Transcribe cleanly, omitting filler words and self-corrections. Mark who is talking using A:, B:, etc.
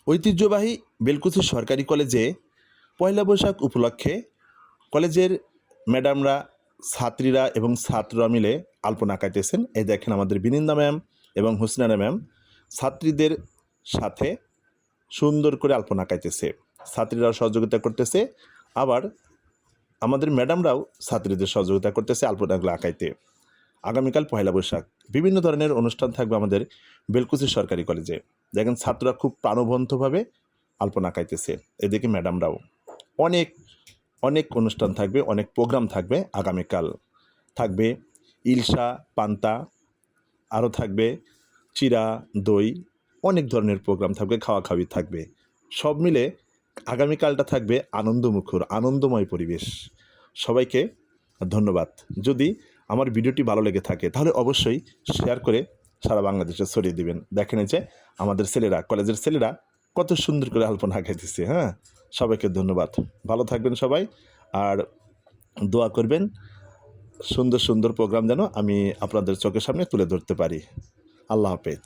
A: ঐতিহ্যবাহী বেলকুচি সরকারি কলেজে পয়লা বৈশাখ উপলক্ষে কলেজের ম্যাডামরা, ছাত্রীরা এবং ছাত্ররা মিলে আলপনা আঁকাইতেছেন। এই দেখেন আমাদের বিনিন্দা ম্যাম এবং হুসনানা ম্যাম ছাত্রীদের সাথে সুন্দর করে আলপনা আঁকাইতেছে। ছাত্রীরাও সহযোগিতা করতেছে, আবার আমাদের ম্যাডামরাও ছাত্রীদের সহযোগিতা করতেছে আলপনাগুলো আঁকাইতে। আগামীকাল পয়লা বৈশাখ, বিভিন্ন ধরনের অনুষ্ঠান থাকবে আমাদের বেলকুচি সরকারি কলেজে। দেখেন ছাত্ররা খুব প্রাণবন্তভাবে আলপনা আঁকাইতেছে, এদিকে ম্যাডামরাও। অনেক অনেক অনুষ্ঠান থাকবে, অনেক প্রোগ্রাম থাকবে। আগামীকাল থাকবে ইলশা, পান্তা, আরও থাকবে চিরা, দই, অনেক ধরনের প্রোগ্রাম থাকবে, খাওয়া খাওয়ি থাকবে। সব মিলে আগামীকালটা থাকবে আনন্দমুখর, আনন্দময় পরিবেশ। সবাইকে ধন্যবাদ। যদি আমার ভিডিওটি ভালো লেগে থাকে তাহলে অবশ্যই শেয়ার করে সারা বাংলাদেশে ছড়িয়ে দিবেন। দেখেন যে আমাদের ছেলেরা, কলেজের ছেলেরা কত সুন্দর করে আলপনা আঁকাইতেছে। হ্যাঁ, সবাইকে ধন্যবাদ। ভালো থাকবেন সবাই, আর দোয়া করবেন সুন্দর সুন্দর প্রোগ্রাম যেন আমি আপনাদের চোখের সামনে তুলে ধরতে পারি। আল্লাহ হাফেজ।